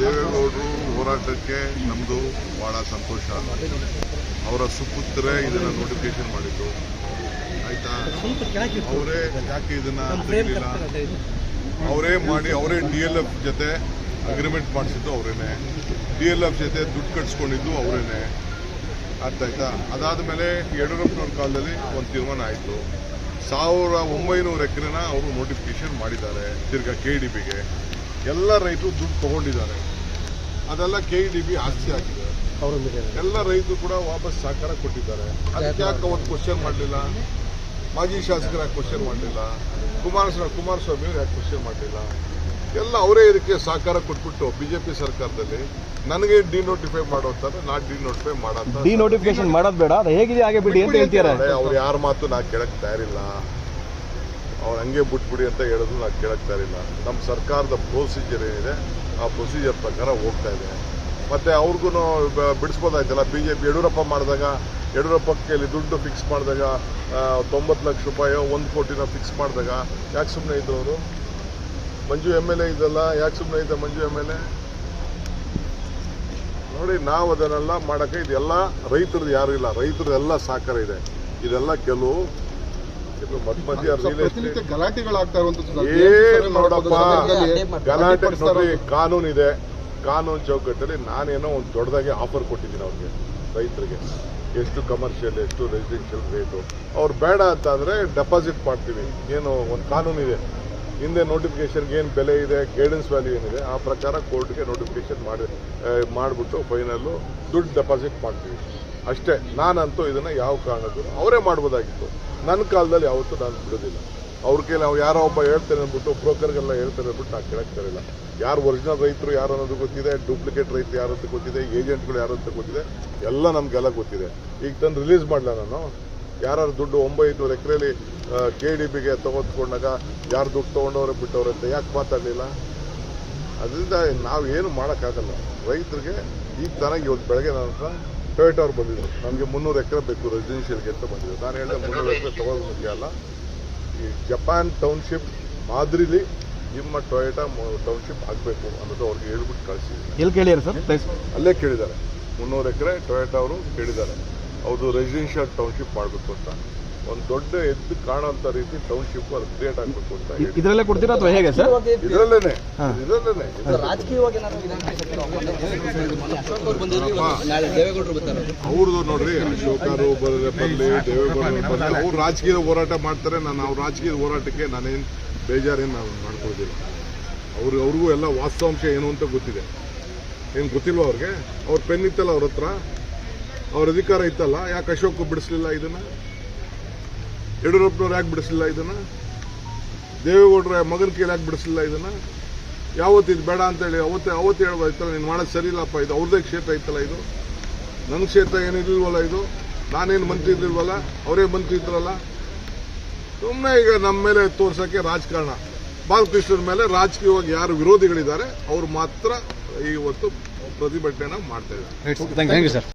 ದೇವೇಗೌಡರು ಹೋರಾಟಕ್ಕೆ ನಮ್ಮದು ಭಾಳ ಸಂತೋಷ. ಅವರ ಸುಪುತ್ರೇ ಇದನ್ನು ನೋಟಿಫಿಕೇಶನ್ ಮಾಡಿದ್ದು, ಆಯ್ತಾ. ಅವರೇ ಯಾಕೆ ಇದನ್ನು ತೆಗಲಿಲ್ಲ, ಅವರೇ ಮಾಡಿ, ಅವರೇ DLF ಜೊತೆ ಅಗ್ರಿಮೆಂಟ್ ಮಾಡಿಸಿದ್ದು ಅವರೇನೆ, DLF ಜೊತೆ ದುಡ್ಡು ಕಟ್ಸ್ಕೊಂಡಿದ್ದು ಅವರೇನೆ, ಅರ್ಥ ಆಯ್ತಾ. ಅದಾದಮೇಲೆ ಯಡಿಯೂರಪ್ಪನವ್ರ ಕಾಲದಲ್ಲಿ ಒಂದು ತೀರ್ಮಾನ ಆಯಿತು, 1900 ಎಕರೆನ ಅವರು ನೋಟಿಫಿಕೇಶನ್ ಮಾಡಿದ್ದಾರೆ. ತಿರ್ಗಾ KEDBಗೆ ಎಲ್ಲ ರೈತರು ದುಡ್ಡು ತಗೊಂಡಿದ್ದಾರೆ, ಅದೆಲ್ಲ KEDB ಆಸ್ತಿ ಆಗಿದೆ. ಎಲ್ಲ ರೈತರು ಕೂಡ ವಾಪಸ್ ಸಹಕಾರ ಕೊಟ್ಟಿದ್ದಾರೆ. ಅದಕ್ಕೆ ಯಾಕೆ ಅವತ್ತು ಕ್ವಶನ್ ಮಾಡಲಿಲ್ಲ? ಮಾಜಿ ಶಾಸಕರು ಯಾಕೆ ಕ್ವಶನ್ ಮಾಡಲಿಲ್ಲ? ಕುಮಾರಸ್ವಾಮಿ ಅವರು ಯಾಕೆ ಕ್ವಶನ್ ಮಾಡಲಿಲ್ಲ? ಎಲ್ಲ ಅವರೇ ಇದಕ್ಕೆ ಸಹಕಾರ ಕೊಟ್ಬಿಟ್ಟು ಬಿಜೆಪಿ ಸರ್ಕಾರದಲ್ಲಿ ನನಗೆ ಡಿನೋಟಿಫೈ ಮಾಡೋತಾರೆ, ನಾನು ಡಿನೋಟಿಫೈ ಮಾಡೋದು, ಡಿನೋಟಿಫಿಕೇಶನ್ ಮಾಡೋದು ಬೇಡ, ಅದು ಹೇಗಿದೆ ಹಾಗೆ ಬಿಡಿ ಅಂತ ಹೇಳ್ತಾರೆ. ಅವ್ರು ಯಾರ ಮಾತು ನಾ ಕೇಳಕ್ ತಯಾರಿಲ್ಲ, ಅವ್ರು ಹಂಗೆ ಬಿಟ್ಬಿಡಿ ಅಂತ ಹೇಳೋದು ನಾ ಕೇಳಕ್ ತಯಾರಿಲ್ಲ. ನಮ್ಮ ಸರ್ಕಾರದ ಪ್ರೊಸೀಜರ್ ಏನಿದೆ ಆ ಪ್ರೊಸೀಜರ್ ಪ್ರಕಾರ ಹೋಗ್ತಾ ಇದೆ. ಮತ್ತೆ ಅವ್ರಿಗೂ ಬಿಡಿಸ್ಬೋದಾಯ್ತಲ್ಲ. BJP ಯಡಿಯೂರಪ್ಪ ಮಾಡಿದಾಗ, ಯಡಿಯೂರಪ್ಪಕ್ಕೆ ದುಡ್ಡು ಫಿಕ್ಸ್ ಮಾಡಿದಾಗ 90 ಲಕ್ಷ ರೂಪಾಯಿ 1 ಕೋಟಿನ ಫಿಕ್ಸ್ ಮಾಡಿದಾಗ ಯಾಕೆ ಸುಮ್ಮನೆ ಇದ್ದು ಅವರು? ಮಂಜು MLA ಇದಲ್ಲ, ಯಾಕೆ ಸುಮ್ಮನೆ ಇದ್ದ ಮಂಜು MLA? ನೋಡಿ, ನಾವು ಅದನ್ನೆಲ್ಲ ಮಾಡೋಕ್ಕೆ ಇದೆಲ್ಲ ರೈತರದ್ದು ಯಾರು ಇಲ್ಲ, ರೈತರದೆಲ್ಲ ಸಹಕಾರ ಇದೆ. ಇದೆಲ್ಲ ಕೆಲವು ಗಲಾಟೆಗಳಾಗ್ತಾ ಇರುವಂತದ್ದು ನೋಡಪ್ಪ, ಗಲಾಟೆ ನೋಡಿ, ಕಾನೂನಿದೆ. ಕಾನೂನು ಚೌಕಟ್ಟಲ್ಲಿ ನಾನೇನೋ ಒಂದು ದೊಡ್ಡದಾಗಿ ಆಫರ್ ಕೊಟ್ಟಿದ್ದೀನಿ ಅವ್ರಿಗೆ, ರೈತರಿಗೆ, ಎಷ್ಟು ಕಮರ್ಷಿಯಲ್, ಎಷ್ಟು ರೆಸಿಡೆನ್ಷಿಯಲ್ ರೇಟು. ಅವ್ರು ಬೇಡ ಅಂತ ಅಂದರೆ ಡೆಪಾಸಿಟ್ ಮಾಡ್ತೀವಿ. ಏನು ಒಂದು ಕಾನೂನಿದೆ, ಹಿಂದೆ ನೋಟಿಫಿಕೇಶನ್ಗೆ ಏನು ಬೆಲೆ ಇದೆ, ಗೈಡೆನ್ಸ್ ವ್ಯಾಲ್ಯೂ ಏನಿದೆ, ಆ ಪ್ರಕಾರ ಕೋರ್ಟ್ಗೆ ನೋಟಿಫಿಕೇಶನ್ ಮಾಡಿಬಿಟ್ಟು ಫೈನಲ್ಲು ದುಡ್ಡು ಡೆಪಾಸಿಟ್ ಮಾಡ್ತೀವಿ ಅಷ್ಟೇ. ನಾನಂತೂ ಇದನ್ನು ಯಾವ ಕಾರಣಕ್ಕೂ ಅವರೇ ಮಾಡ್ಬೋದಾಗಿತ್ತು. ನನ್ನ ಕಾಲದಲ್ಲಿ ಯಾವತ್ತೂ ನಾನು ಬಿಡೋದಿಲ್ಲ. ಅವ್ರ ಕೈಲಿ ನಾವು ಯಾರೋ ಒಬ್ಬ ಹೇಳ್ತಾರೆ ಅಂದ್ಬಿಟ್ಟು, ಬ್ರೋಕರ್ಗೆಲ್ಲ ಹೇಳ್ತಾರೆ ಅಂದ್ಬಿಟ್ಟು ನಾನು ಕೇಳಕ್ತಾರಿಲ್ಲ. ಯಾರು ಒರಿಜಿನಲ್ ರೈತರು ಯಾರು ಅನ್ನೋದು ಗೊತ್ತಿದೆ, ಡೂಪ್ಲಿಕೇಟ್ ರೈತರು ಯಾರು ಅಂತ ಗೊತ್ತಿದೆ, ಏಜೆಂಟ್ಗಳು ಯಾರು ಅಂತ ಗೊತ್ತಿದೆ, ಎಲ್ಲ ನಮಗೆಲ್ಲ ಗೊತ್ತಿದೆ. ಈಗ ತಂದು ರಿಲೀಸ್ ಮಾಡಲ ನಾನು? ಯಾರು ದುಡ್ಡು 900 ಎಕರೆಯಲ್ಲಿ KEDBಗೆ ತಗೊಂಡ್ಕೊಂಡಾಗ ಯಾರು ದುಡ್ಡು ತೊಗೊಂಡವ್ರೆ ಬಿಟ್ಟವ್ರೆ ಅಂತ ಯಾಕೆ ಮಾತಾಡಲಿಲ್ಲ? ಅದರಿಂದ ನಾವು ಏನು ಮಾಡೋಕ್ಕಾಗಲ್ಲ ರೈತರಿಗೆ. ಈಗ ತನಕ ಇವತ್ತು ಬೆಳಗ್ಗೆ ನನ್ನ ಹತ್ರ ಟೊಯೋಟಾ ಅವ್ರು ಬಂದಿದ್ರು, ನಮಗೆ 300 ಎಕರೆ ಬೇಕು ರೆಸಿಡೆನ್ಷಿಯಲ್ಗೆ ಅಂತ ಬಂದಿದ್ರು. ನಾನು ಹೇಳಿದೆ 300 ಎಕರೆ ತೊಗೊಳ್ಳೋದು ಮುಖ್ಯ ಅಲ್ಲ, ಈ ಜಪಾನ್ ಟೌನ್ಶಿಪ್ ಮಾದರಿಲಿ ನಿಮ್ಮ ಟೊಯೋಟಾ ಟೌನ್ಶಿಪ್ ಆಗಬೇಕು ಅನ್ನೋದು ಅವ್ರಿಗೆ ಹೇಳ್ಬಿಟ್ಟು ಕಳಿಸಿದ್ರು. ಎಲ್ಲಿ ಕೇಳಿದ್ದಾರೆ ಸರ್? ಅಲ್ಲೇ ಕೇಳಿದ್ದಾರೆ, 300 ಎಕರೆ ಟೊಯೋಟಾ ಅವರು ಕೇಳಿದ್ದಾರೆ. ಹೌದು, ರೆಸಿಡೆನ್ಷಿಯಲ್ ಟೌನ್ಶಿಪ್ ಮಾಡಬೇಕು ಅಂತ, ಒಂದು ದೊಡ್ಡ ಎದ್ದು ಕಾಣುವಂತ ರೀತಿ ಟೌನ್ಶಿಪ್ ಅದು ಕ್ರಿಯೇಟ್ ಆಗಬೇಕು ಅಂತ. ಇದರಲ್ಲೇ ಕೊಡ್ತೀರಾ ಅಥವಾ ಹೇಗೆ ಸರ್? ಇದರಲ್ಲೇನೆ ಅವ್ರದ್ದು ನೋಡ್ರಿ, ಅಶೋಕರು ಬರಲಿ, ದೇವೇಗೌಡರು ಬರಲಿ, ಅವ್ರು ರಾಜಕೀಯ ಹೋರಾಟ ಮಾಡ್ತಾರೆ. ನಾನು ಅವ್ರ ರಾಜಕೀಯ ಹೋರಾಟಕ್ಕೆ ನಾನೇನು ಬೇಜಾರೇನು ನಾನು ಮಾಡ್ಕೊಳ್ಳೋದಿಲ್ಲ. ಅವ್ರಿಗೂ ಎಲ್ಲ ವಾಸ್ತವಾಂಶ ಏನು ಅಂತ ಗೊತ್ತಿದೆ. ಏನು ಗೊತ್ತಿಲ್ವ ಅವ್ರಿಗೆ? ಅವ್ರ ಪೆನ್ ಇತ್ತಲ್ಲ ಅವ್ರ ಹತ್ರ, ಅವ್ರ ಅಧಿಕಾರ ಇತ್ತಲ್ಲ, ಯಾಕೆ ಅಶೋಕ್ ಬಿಡಿಸ್ಲಿಲ್ಲ ಇದನ್ನ? ಯಡಿಯೂರಪ್ಪನವ್ರು ಯಾಕೆ ಬಿಡಿಸಲಿಲ್ಲ ಇದನ್ನ? ದೇವೇಗೌಡರ ಮಗನ ಕೈಲಿ ಯಾಕೆ ಬಿಡಿಸಲಿಲ್ಲ ಇದನ್ನ? ಯಾವತ್ತು ಇದು ಬೇಡ ಅಂತೇಳಿ ಅವತ್ತು ಹೇಳ್ಬೋದಾಯ್ತಲ್ಲ, ನೀನು ಮಾಡೋದು ಸರಿ ಇಲ್ಲಪ್ಪ, ಇದು ಅವ್ರದ್ದೇ ಕ್ಷೇತ್ರ ಇತ್ತಲ್ಲ, ಇದು ನನ್ನ ಕ್ಷೇತ್ರ ಏನಿರ್ಲಿಲ್ವಲ್ಲ, ಇದು ನಾನೇನು ಮಂತ್ರಿ ಇರ್ಲಿಲ್ವಲ್ಲ, ಅವರೇ ಮಂತ್ರಿ ಇದ್ರಲ್ಲ. ಸುಮ್ಮನೆ ಈಗ ನಮ್ಮ ಮೇಲೆ ತೋರ್ಸೋಕ್ಕೆ ರಾಜಕಾರಣ. ಬಾಲಕೃಷ್ಣರ ಮೇಲೆ ರಾಜಕೀಯವಾಗಿ ಯಾರು ವಿರೋಧಿಗಳಿದ್ದಾರೆ ಅವ್ರು ಮಾತ್ರ ಇವತ್ತು ಪ್ರತಿಭಟನೆನ ಮಾಡ್ತಾ ಇದ್ದಾರೆ.